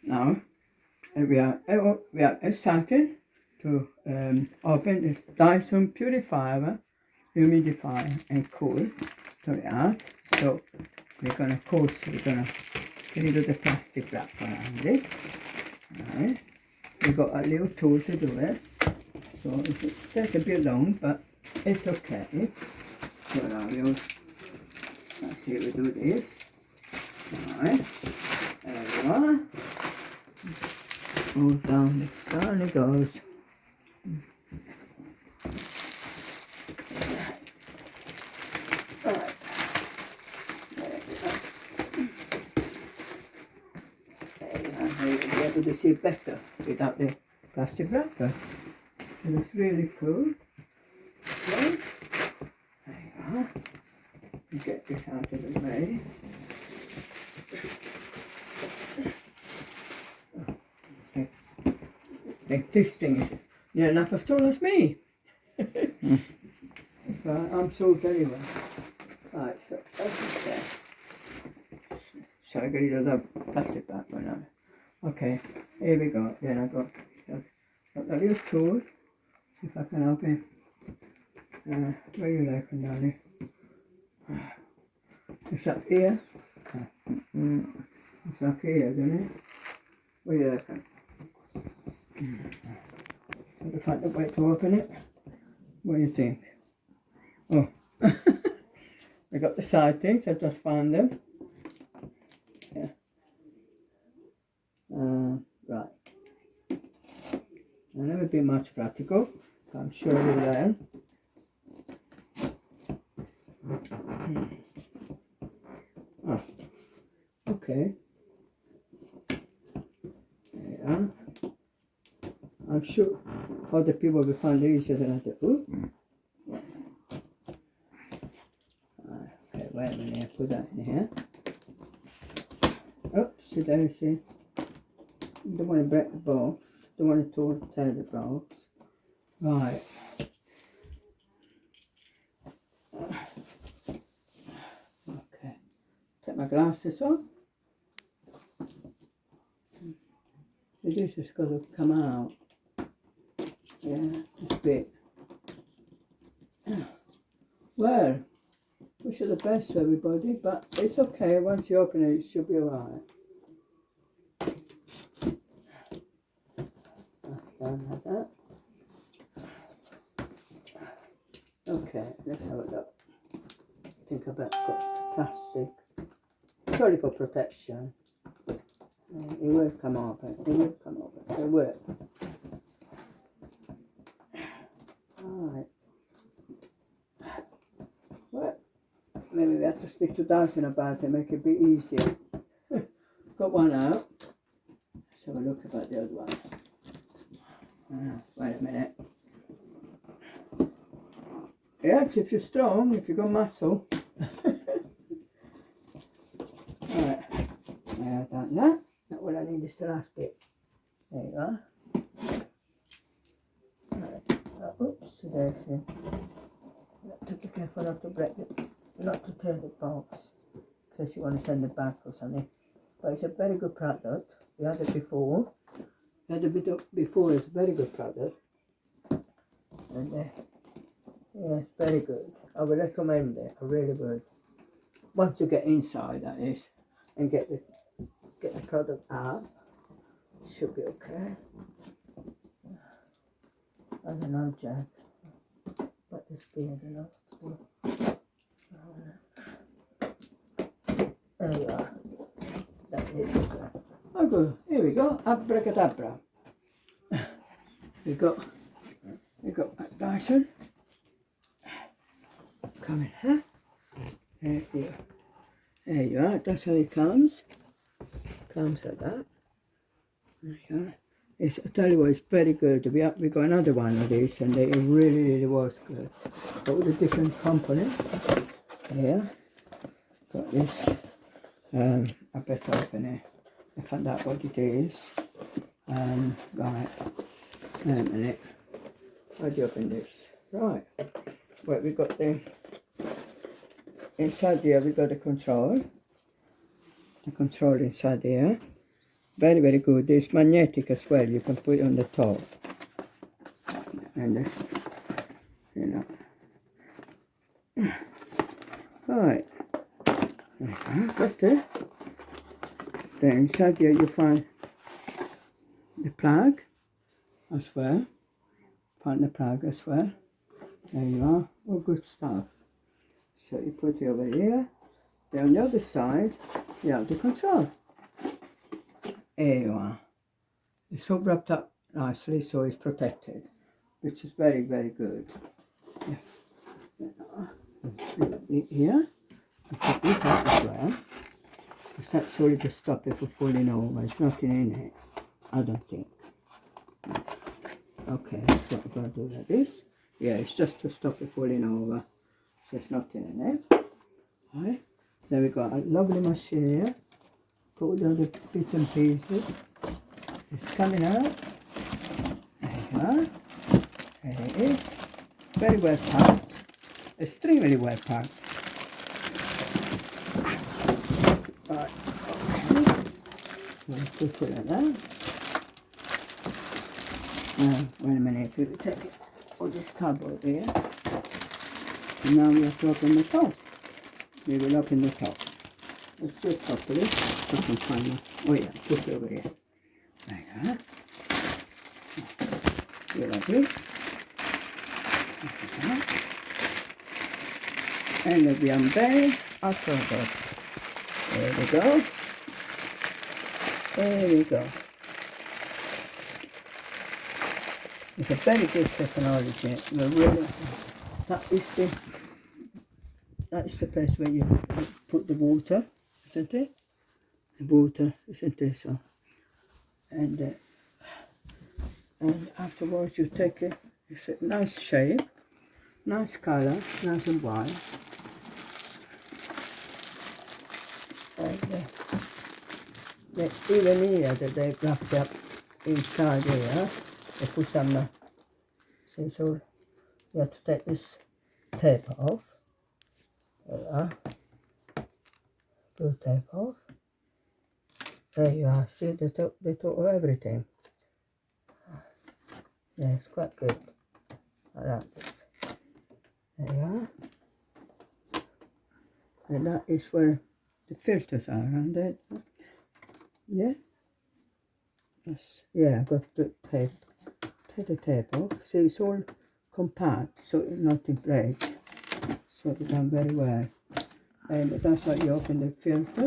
Now we are excited to open this Dyson purifier, humidifier and cool to it out. So we're gonna get rid of the plastic wrap around it. Right. We got a little tool to do it. So it takes a bit long, but it's okay. So now let's see if we do this. Alright, there we are. All down it goes. Alright. You'll be able to see better without the plastic wrapper. It looks really cool. Okay. There you are. Get this out of the way. Okay. I think this thing is near enough as tall as me. But I'm so very well. Right, so that's there. Shall I get rid of the plastic back or not? Okay, here we go. Then I got a little tool. See if I can open. Where you like, darling? It's up here. It's up here, isn't it? What do you reckon? Have to find a way to open it. What do you think? Oh, I got the side things. I just found them. Yeah. Right. I'll never be much practical. I'm sure you'll learn. Oh, okay. There you are. I'm sure other people will find it easier than I do. Ooh. Okay, wait a minute, put that in here. Oops, there, see. Don't want to break the box. Don't want to tear the box. Right. Okay. Take my glasses off. This is got to come out. Yeah, this bit. Well, wish you the best to everybody, but it's okay. Once you open it, it should be alright. Done like that. Okay, let's have a look. I think I've got plastic. Sorry for protection. It will come open. It will come open. It will. Alright. Well, maybe we have to speak to Dyson about it, make it a bit easier. Got one out. Let's have a look about the other one. Wait a minute. Yes, if you're strong, if you've got muscle. Alright. Now I've done that. Now all I need is the last bit. There you are. Right. Oops, there's it. Have to be careful not to break it, not to tear the box, in case you want to send it back or something. But it's a very good product. We had it before. We had it before. It's a very good product. And yeah, it's very good. I would recommend it. I really would. Once you get inside, that is, and get the product out, it should be okay. I don't know, Jack. But this be, I don't know. There you are. That is okay. Oh, good. Here we go. Abracadabra. We got that Dyson. Coming, huh? There you are. That's how it comes. Comes like that. There you are. I tell you what, it's very good. We got another one of these, and it really was good. All the different components. Here, got this. I better open it. I found out what it is. Right. Wait a minute. How do you open this? Right. Well, we got the inside here. We got the control. The control inside here. Very, very good. It's magnetic as well. You can put it on the top. And, you know. Right. Got it. Then inside here you find the plug as well. Find the plug as well. There you are. All good stuff. So you put it over here. Then on the other side, you have the control. There you are. It's all wrapped up nicely, so it's protected, which is very, very good. Here, you put this up as well. Because that's only to stop it from falling over. There's nothing in it, I don't think. Okay, so I'm going to do like this. Yeah, it's just to stop it falling over. So there's nothing in it. Right. Then we got a lovely machine here. Put all the bits and pieces. It's coming out. There you are. There it is. Very well packed. Extremely well packed. Right. Okay. We'll put it like that. Wait a minute. We will take all this cardboard here. And now we have to open the top. We will open the top. Let's do it properly. So I can find it. Oh yeah, put it over here. There you are. Do it like this. And then we unveil our product. There we go. There we go. It's a very good technology. Really, that is the place where you put the water, isn't it? The water, isn't it? So, and afterwards you take it. It's a nice shape, nice color, nice and white. And even here that they wrapped up inside here, they put some. See, so you have to take this tape off. There you are. Blue tape off. There you are. See, they took everything. Yeah, it's quite good. I like this. There you are. And that is where the filters are around it. Yeah. Yes. Yeah, I've got the tape. Take the tape off. See, it's all compact, so nothing breaks. So it's done very well. And that's how you open the filter.